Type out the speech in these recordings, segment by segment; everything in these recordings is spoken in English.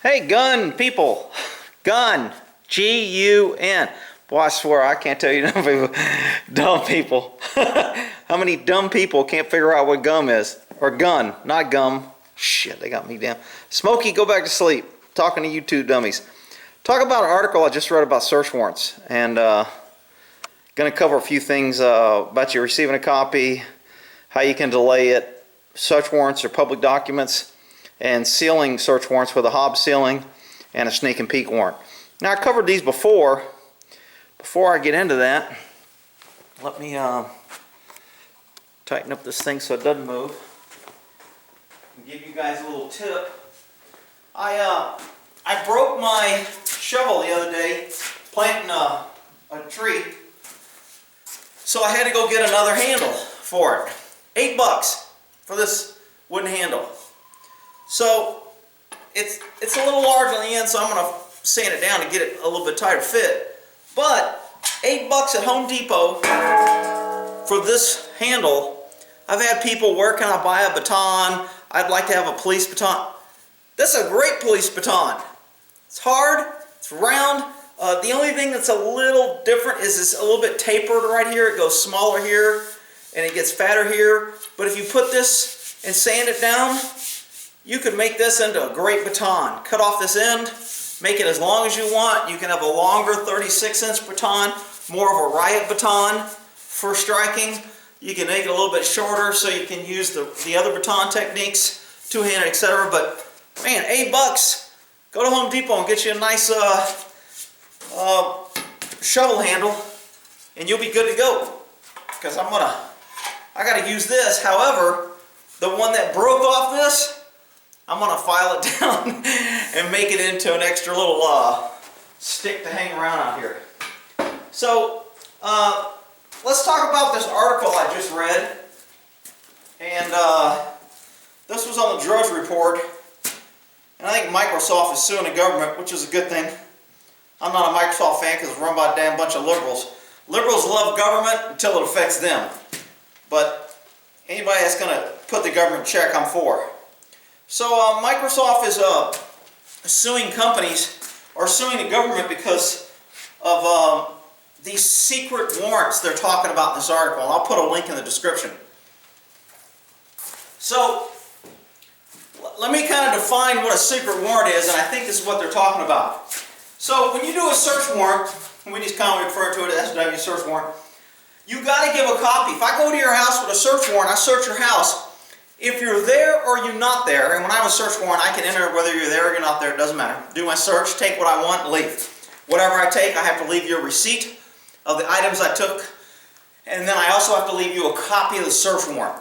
Hey, gun people. Gun. G-U-N. Boy, I swear I can't tell you enough people. Dumb people. How many dumb people can't figure out what gum is? Or gun, not gum. Shit, they got me down. Smokey, go back to sleep. Talking to you two dummies. Talk about an article I just read about search warrants. And going to cover a few things about you receiving a copy, how you can delay it, search warrants or public documents, and sealing search warrants with a Hobbs sealing and a sneak and peek warrant. Now, I covered these before. Before I get into that, let me tighten up this thing so it doesn't move. And give you guys a little tip. I broke my shovel the other day planting a tree, so I had to go get another handle for it. $8 for this wooden handle. So it's a little large on the end, so I'm going to sand it down to get it a little bit tighter fit. But $8 at Home Depot for this handle. I've had people, where can I buy a baton? I'd like to have a police baton. This is a great police baton. It's hard, it's round. The only thing that's a little different is it's a little bit tapered right here. It goes smaller here and it gets fatter here. But if you put this and sand it down, you could make this into a great baton. Cut off this end, make it as long as you want. You can have a longer 36-inch baton, more of a riot baton for striking. You can make it a little bit shorter so you can use the other baton techniques, two-handed, etc. But man, $8. Go to Home Depot and get you a nice shovel handle, and you'll be good to go. Because I gotta use this. However, the one that broke off this, I'm gonna file it down and make it into an extra little stick to hang around out here. So let's talk about this article I just read. And this was on the Drudge Report. And I think Microsoft is suing the government, which is a good thing. I'm not a Microsoft fan because it's run by a damn bunch of liberals. Liberals love government until it affects them. But anybody that's going to put the government in check, I'm for. So Microsoft is suing companies, or suing the government because of these secret warrants they're talking about in this article. And I'll put a link in the description. So let me kind of define what a secret warrant is, and I think this is what they're talking about. So when you do a search warrant, and we just kind of refer to it as a search warrant, you got to give a copy. If I go to your house with a search warrant, I search your house. If you're there or you're not there, and when I have a search warrant, I can enter whether you're there or you're not there, it doesn't matter. Do my search, take what I want, and leave. Whatever I take, I have to leave you a receipt of the items I took, and then I also have to leave you a copy of the search warrant.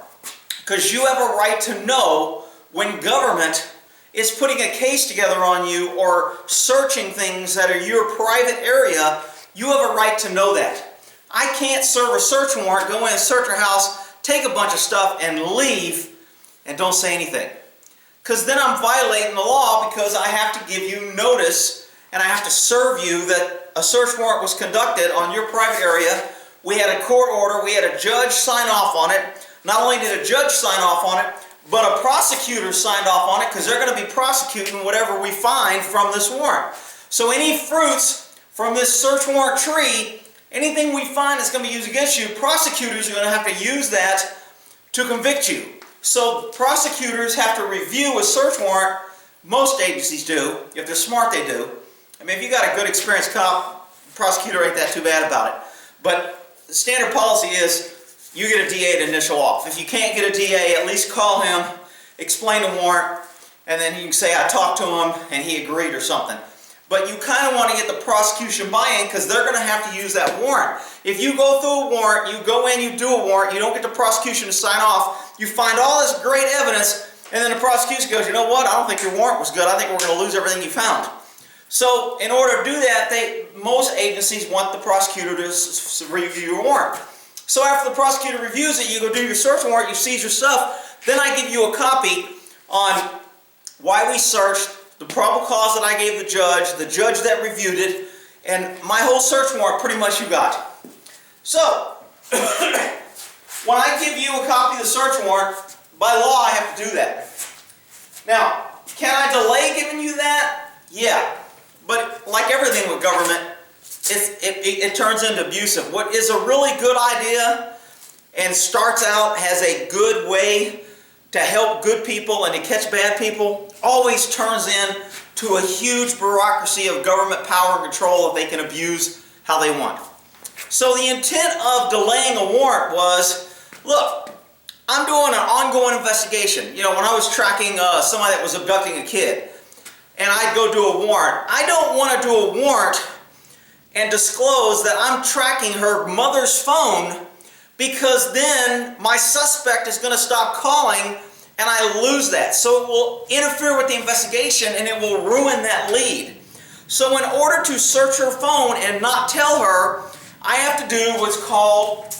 Because you have a right to know when government is putting a case together on you or searching things that are your private area. You have a right to know that. I can't serve a search warrant, go in and search your house, take a bunch of stuff, and leave, and don't say anything. Because then I'm violating the law, because I have to give you notice and I have to serve you that a search warrant was conducted on your private area. We had a court order, we had a judge sign off on it. Not only did a judge sign off on it, but a prosecutor signed off on it, because they're going to be prosecuting whatever we find from this warrant. So any fruits from this search warrant tree, anything we find that's going to be used against you, prosecutors are going to have to use that to convict you. So prosecutors have to review a search warrant. Most agencies do. If they're smart, they do. I mean, if you got a good experienced cop, the prosecutor ain't that too bad about it. But the standard policy is you get a DA to initial off. If you can't get a DA, at least call him, explain the warrant, and then you can say, I talked to him and he agreed or something. But you kind of want to get the prosecution buy-in, because they're going to have to use that warrant. If you go through a warrant, you go in, you do a warrant, you don't get the prosecution to sign off, you find all this great evidence, and then the prosecution goes, you know what, I don't think your warrant was good, I think we're going to lose everything you found. So in order to do that, most agencies want the prosecutor to review your warrant. So after the prosecutor reviews it, you go do your search warrant, you seize your stuff, then I give you a copy on why we searched, the probable cause that I gave the judge that reviewed it, and my whole search warrant, pretty much you got. So, when I give you a copy of the search warrant, by law I have to do that. Now, can I delay giving you that? Yeah, but like everything with government, it turns into abusive. What is a really good idea and starts out as a good way to help good people and to catch bad people always turns into a huge bureaucracy of government power and control that they can abuse how they want. So the intent of delaying a warrant was, look, I'm doing an ongoing investigation. You know, when I was tracking somebody that was abducting a kid, and I'd go do a warrant, I don't want to do a warrant and disclose that I'm tracking her mother's phone, because then my suspect is going to stop calling and I lose that. So it will interfere with the investigation and it will ruin that lead. So in order to search her phone and not tell her, I have to do what's called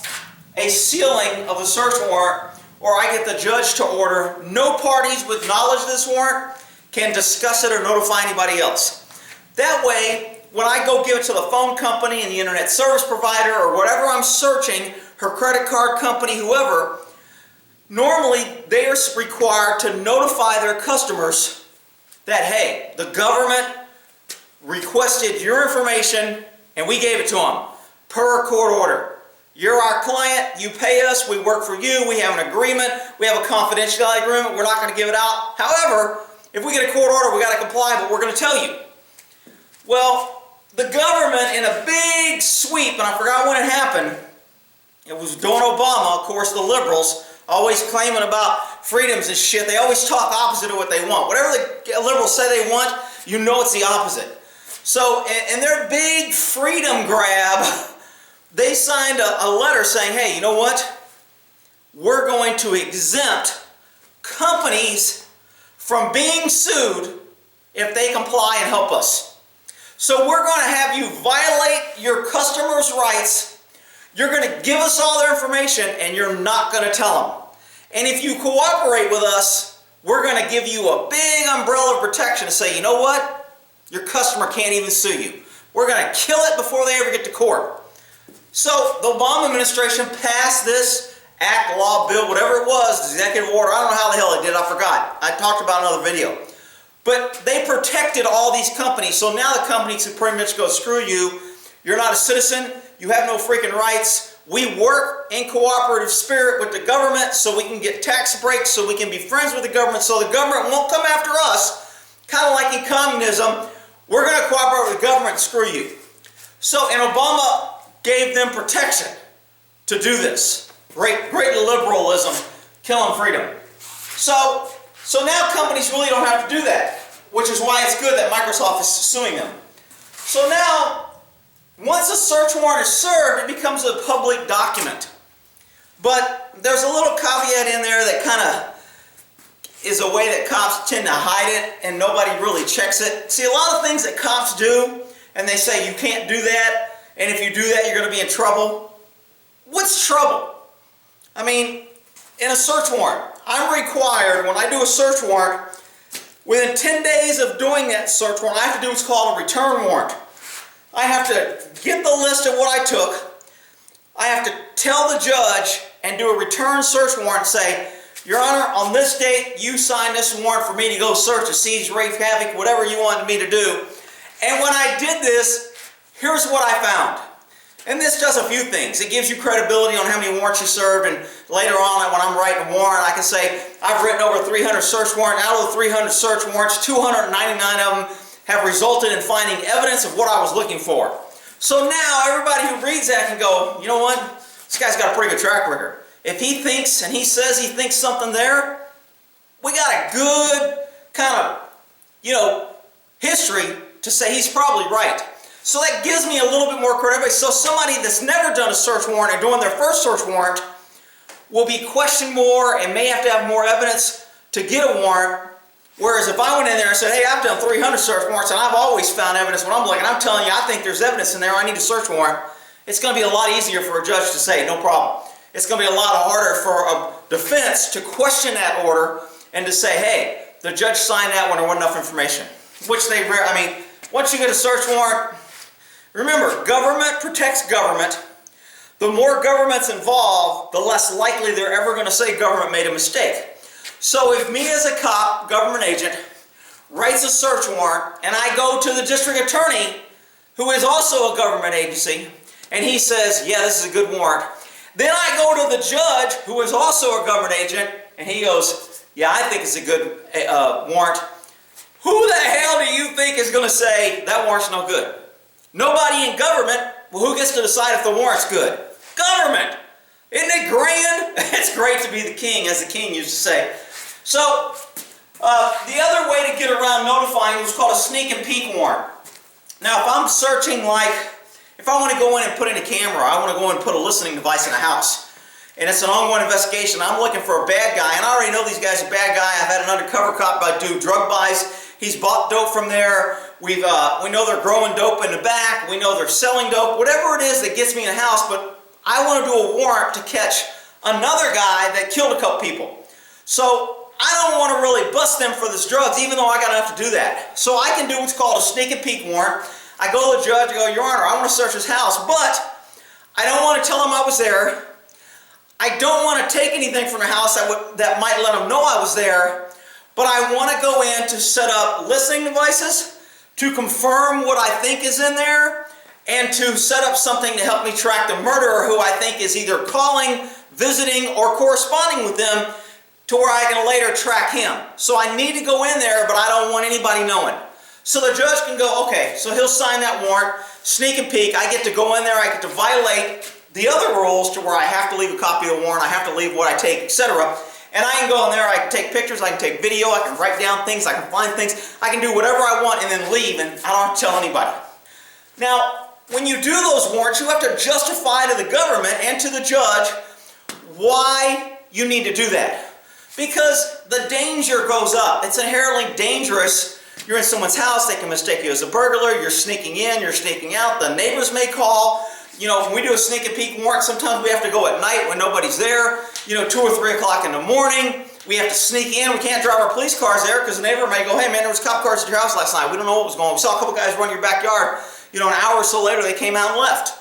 a sealing of the search warrant, or I get the judge to order no parties with knowledge of this warrant can discuss it or notify anybody else. That way, when I go give it to the phone company and the internet service provider or whatever I'm searching, her credit card company, whoever, normally they are required to notify their customers that, hey, the government requested your information and we gave it to them per court order. You're our client, you pay us, we work for you, we have an agreement, we have a confidentiality agreement, we're not going to give it out. However, if we get a court order, we got to comply, but we're going to tell you. Well, the government in a big sweep, and I forgot when it happened, it was during Obama, of course, the liberals, always claiming about freedoms and shit. They always talk opposite of what they want. Whatever the liberals say they want, you know it's the opposite. So, in their big freedom grab, they signed a letter saying, hey, you know what? We're going to exempt companies from being sued if they comply and help us. So we're going to have you violate your customers' rights. You're going to give us all their information and you're not going to tell them. And if you cooperate with us, we're going to give you a big umbrella of protection to say, you know what? Your customer can't even sue you. We're going to kill it before they ever get to court. So the Obama administration passed this act, law, bill, whatever it was, executive order. I don't know how the hell they did it. I forgot. I talked about it in another video. But they protected all these companies. So now the companies can pretty much go, screw you. You're not a citizen. You have no freaking rights. We work in cooperative spirit with the government so we can get tax breaks, so we can be friends with the government, so the government won't come after us. Kind of like in communism, we're going to cooperate with the government and screw you. So, and Obama gave them protection to do this. Great liberalism, killing freedom. So now companies really don't have to do that, which is why it's good that Microsoft is suing them. So now, once a search warrant is served, it becomes a public document. But there's a little caveat in there that kind of is a way that cops tend to hide it and nobody really checks it. See, a lot of things that cops do, and they say you can't do that, and if you do that, you're going to be in trouble. What's trouble? I mean, in a search warrant, I'm required, when I do a search warrant, within 10 days of doing that search warrant, I have to do what's called a return warrant. I have to get the list of what I took. I have to tell the judge and do a return search warrant and say, Your Honor, on this date, you signed this warrant for me to go search, to seize, rape, havoc, whatever you wanted me to do. And when I did this, here's what I found. And this does a few things. It gives you credibility on how many warrants you served, and later on when I'm writing a warrant, I can say, I've written over 300 search warrants. Out of the 300 search warrants, 299 of them have resulted in finding evidence of what I was looking for. So now everybody who reads that can go, you know what? This guy's got a pretty good track record. If he thinks and he says he thinks something there, we got a good kind of, history to say he's probably right. So that gives me a little bit more credibility. So somebody that's never done a search warrant and doing their first search warrant will be questioned more and may have to have more evidence to get a warrant. Whereas if I went in there and said, hey, I've done 300 search warrants and I've always found evidence when I'm looking, I'm telling you, I think there's evidence in there, I need a search warrant, it's going to be a lot easier for a judge to say, no problem. It's going to be a lot harder for a defense to question that order and to say, hey, the judge signed that when there wasn't enough information. Which they rarely, once you get a search warrant, remember, government protects government. The more government's involved, the less likely they're ever going to say government made a mistake. So if me as a cop, government agent, writes a search warrant, and I go to the district attorney, who is also a government agency, and he says, yeah, this is a good warrant. Then I go to the judge, who is also a government agent, and he goes, yeah, I think it's a good warrant. Who the hell do you think is going to say that warrant's no good? Nobody in government. Well, who gets to decide if the warrant's good? Government. Isn't it grand? It's great to be the king, as the king used to say. So, the other way to get around notifying was called a sneak and peek warrant. Now, if I'm searching, like, if I want to go in and put in a camera, I want to go in and put a listening device in a house, and it's an ongoing investigation, I'm looking for a bad guy, and I already know these guys are bad guy. I've had an undercover cop do drug buys. He's bought dope from there. We know they're growing dope in the back. We know they're selling dope. Whatever it is that gets me in a house, but I want to do a warrant to catch another guy that killed a couple people. So I don't want to really bust them for this drugs, even though I got enough to do that. So I can do what's called a sneak and peek warrant. I go to the judge, I go, Your Honor, I want to search his house, but I don't want to tell him I was there. I don't want to take anything from the house that might let him know I was there, but I want to go in to set up listening devices, to confirm what I think is in there, and to set up something to help me track the murderer, who I think is either calling, visiting, or corresponding with them, to where I can later track him. So I need to go in there, but I don't want anybody knowing. So the judge can go, okay, so he'll sign that warrant, sneak and peek. I get to go in there, I get to violate the other rules to where I have to leave a copy of the warrant, I have to leave what I take, etc. And I can go in there, I can take pictures, I can take video, I can write down things, I can find things, I can do whatever I want and then leave, and I don't have to tell anybody. Now, when you do those warrants, you have to justify to the government and to the judge why you need to do that. Because the danger goes up. It's inherently dangerous. You're in someone's house, they can mistake you as a burglar, you're sneaking in, you're sneaking out, the neighbors may call. You know, when we do a sneak and peek warrant, sometimes we have to go at night when nobody's there, 2 or 3 o'clock in the morning. We have to sneak in. We can't drive our police cars there because the neighbor may go, hey man, there was cop cars at your house last night. We don't know what was going on. We saw a couple guys run your backyard. An hour or so later they came out and left.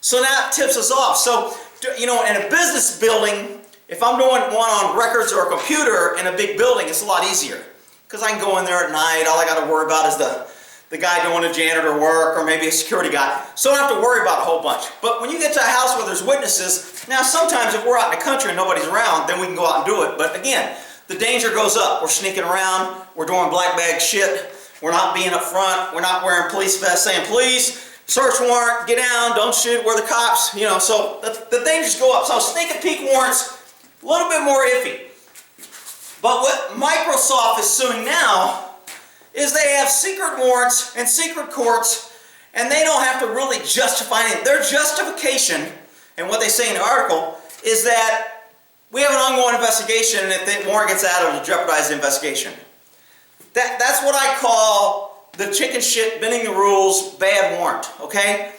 So that tips us off. So, in a business building, if I'm doing one on records or a computer in a big building, it's a lot easier. Because I can go in there at night, all I got to worry about is the guy doing the janitor work, or maybe a security guy. So I don't have to worry about a whole bunch. But when you get to a house where there's witnesses, now sometimes if we're out in the country and nobody's around, then we can go out and do it. But again, the danger goes up. We're sneaking around, we're doing black bag shit, we're not being up front, we're not wearing police vests saying, please, search warrant, get down, don't shoot, we're the cops, so the dangers go up. So sneak and peek warrants, a little bit more iffy. But what Microsoft is suing now is they have secret warrants and secret courts, and they don't have to really justify anything. Their justification, and what they say in the article, is that we have an ongoing investigation, and if the warrant gets out, it'll jeopardize the investigation. That's what I call the chicken shit, bending the rules, bad warrant, okay?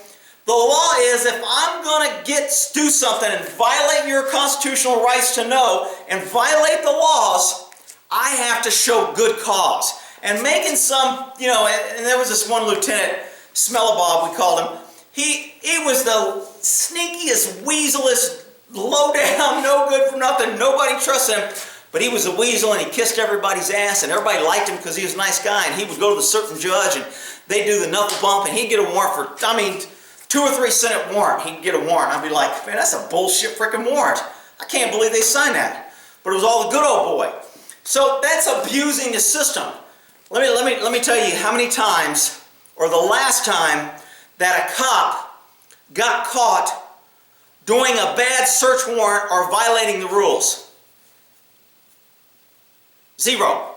The law is, if I'm going to do something and violate your constitutional rights to know and violate the laws, I have to show good cause. And making some, and there was this one lieutenant, Smellibob, we called him. He was the sneakiest, weaseliest, low down, no good for nothing, nobody trusts him. But he was a weasel, and he kissed everybody's ass, and everybody liked him because he was a nice guy. And he would go to the certain judge, and they'd do the knuckle bump, and he'd get a warrant for, 2 or 3 cent warrant. He'd get a warrant. I'd be like, man, that's a bullshit freaking warrant. I can't believe they signed that. But it was all the good old boy. So that's abusing the system. Let me tell you how many times, or the last time, that a cop got caught doing a bad search warrant or violating the rules. 0.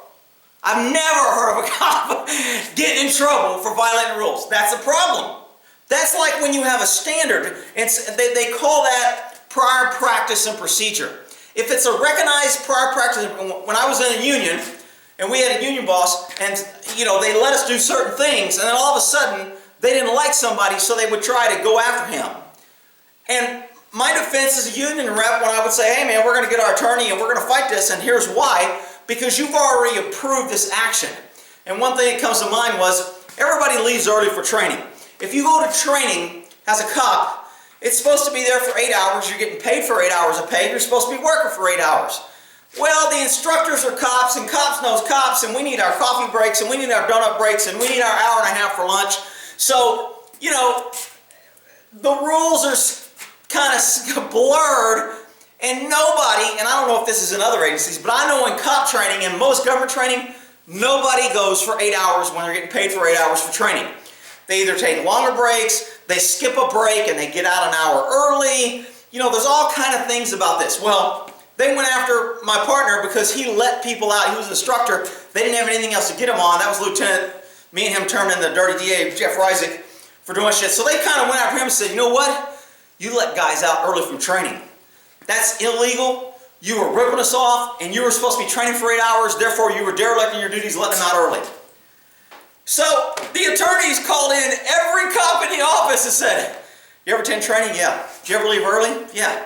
I've never heard of a cop getting in trouble for violating the rules. That's a problem. That's like when you have a standard, and they call that prior practice and procedure. If it's a recognized prior practice, when I was in a union, and we had a union boss, and they let us do certain things, and then all of a sudden, they didn't like somebody, so they would try to go after him. And my defense as a union rep, when I would say, hey man, we're going to get our attorney, and we're going to fight this, and here's why, because you've already approved this action. And one thing that comes to mind was, everybody leaves early for training. If you go to training as a cop, it's supposed to be there for 8 hours, you're getting paid for 8 hours of pay, you're supposed to be working for 8 hours. Well, the instructors are cops, and cops knows cops, and we need our coffee breaks, and we need our donut breaks, and we need our hour and a half for lunch. So, you know, the rules are kind of blurred, and nobody, and I don't know if this is in other agencies, but I know in cop training and most government training, nobody goes for 8 hours when they're getting paid for 8 hours for training. They either take longer breaks, they skip a break, and they get out an hour early. You know, there's all kind of things about this. Well, they went after my partner because he let people out. He was an instructor. They didn't have anything else to get him on. That was Lieutenant. Me and him turned in the dirty DA, Jeff Reisig, for doing shit. So they kind of went after him and said, you know what? You let guys out early from training. That's illegal. You were ripping us off, and you were supposed to be training for 8 hours. Therefore, you were derelict in your duties, letting them out early. So the attorneys called in every cop in the office and said, you ever attend training? Yeah. Did you ever leave early? Yeah.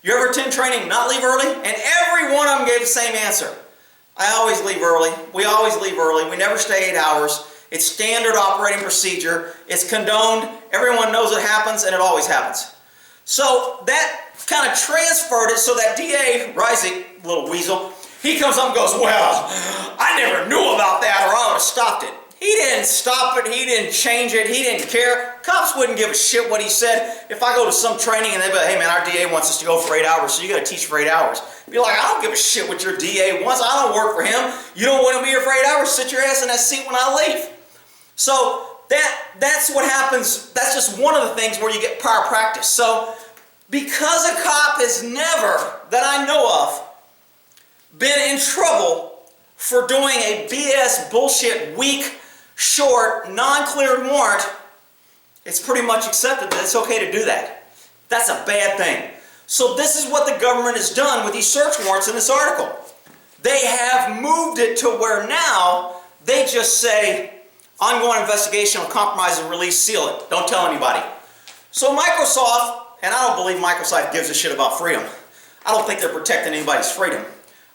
You ever attend training, not leave early? And every one of them gave the same answer. I always leave early. We always leave early. We never stay 8 hours. It's standard operating procedure. It's condoned. Everyone knows it happens, and it always happens. So that kind of transferred it so that DA, Reisig, little weasel, he comes up and goes, well, I never knew about that, or I would have stopped it. He didn't stop it. He didn't change it. He didn't care. Cops wouldn't give a shit what he said. If I go to some training and they be like, hey man, our DA wants us to go for 8 hours, so you got to teach for 8 hours. Be like, I don't give a shit what your DA wants. I don't work for him. You don't want to be here for 8 hours. Sit your ass in that seat when I leave. So that's what happens. That's just one of the things where you get power practice. So because a cop has never, that I know of, been in trouble for doing a BS bullshit weak, short, non-cleared warrant, it's pretty much accepted that it's okay to do that. That's a bad thing. So this is what the government has done with these search warrants in this article. They have moved it to where now they just say, ongoing investigation on compromise and release, seal it. Don't tell anybody. So Microsoft, and I don't believe Microsoft gives a shit about freedom. I don't think they're protecting anybody's freedom.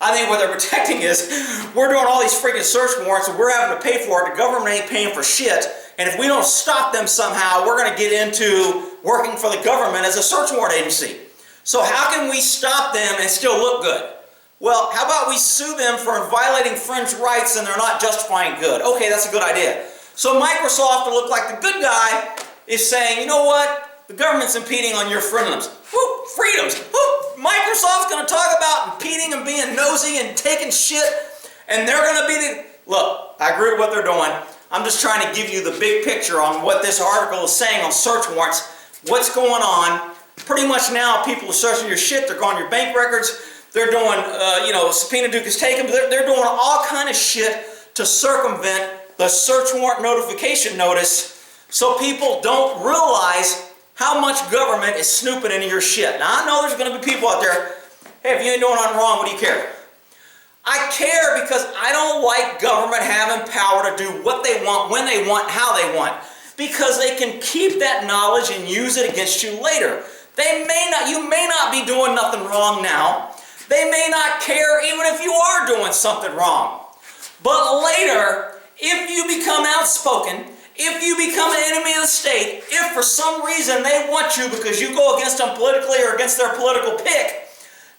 I think what they're protecting is we're doing all these freaking search warrants and we're having to pay for it. The government ain't paying for shit. And if we don't stop them somehow, we're going to get into working for the government as a search warrant agency. So how can we stop them and still look good? Well, how about we sue them for violating fringe rights and they're not justifying good? Okay, that's a good idea. So Microsoft, to look like the good guy, is saying, you know what? The government's impeding on your freedoms. Woo, freedoms. Woo. Microsoft's going to talk about impeding and being nosy and taking shit, and they're going to be the... Look, I agree with what they're doing. I'm just trying to give you the big picture on what this article is saying on search warrants, what's going on. Pretty much now, people are searching your shit. They're going your bank records. They're doing, subpoena Duke is taken. They're doing all kind of shit to circumvent the search warrant notification notice so people don't realize how much government is snooping into your shit. Now, I know there's going to be people out there, hey, if you ain't doing nothing wrong, what do you care? I care because I don't like government having power to do what they want, when they want, how they want. Because they can keep that knowledge and use it against you later. You may not be doing nothing wrong now. They may not care even if you are doing something wrong. But later, if you become outspoken, if you become an enemy of the state, if for some reason they want you because you go against them politically or against their political pick,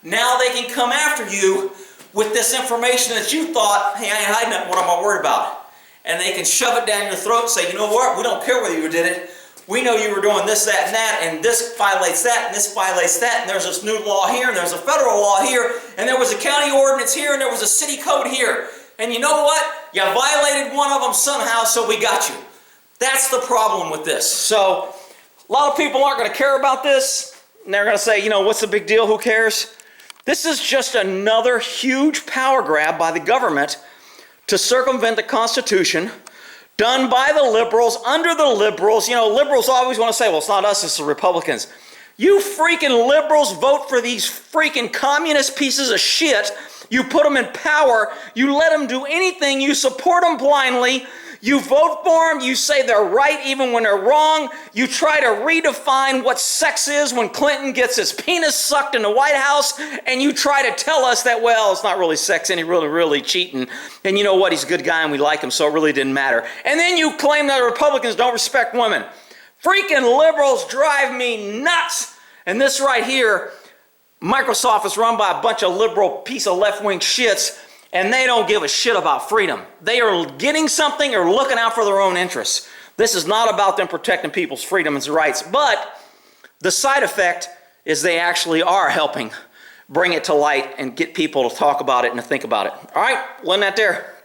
now they can come after you with this information that you thought, hey, I ain't hiding it, what am I worried about? And they can shove it down your throat and say, you know what, we don't care whether you did it. We know you were doing this, that, and that, and this violates that, and this violates that, and there's this new law here, and there's a federal law here, and there was a county ordinance here, and there was a city code here. And you know what? You violated one of them somehow, so we got you. That's the problem with this. So a lot of people aren't going to care about this, and they're going to say, you know, what's the big deal? Who cares? This is just another huge power grab by the government to circumvent the Constitution, done by the liberals, under the liberals. You know, liberals always want to say, well, it's not us, it's the Republicans. You freaking liberals vote for these freaking communist pieces of shit. You put them in power. You let them do anything. You support them blindly. You vote for them. You say they're right even when they're wrong. You try to redefine what sex is when Clinton gets his penis sucked in the White House. And you try to tell us that, well, it's not really sex and he's really cheating. And you know what? He's a good guy and we like him, so it really didn't matter. And then you claim that Republicans don't respect women. Freaking liberals drive me nuts. And this right here, Microsoft is run by a bunch of liberal piece of left-wing shits, and they don't give a shit about freedom. They are getting something or looking out for their own interests. This is not about them protecting people's freedoms and rights, but the side effect is they actually are helping bring it to light and get people to talk about it and to think about it. All right, we'll end that there.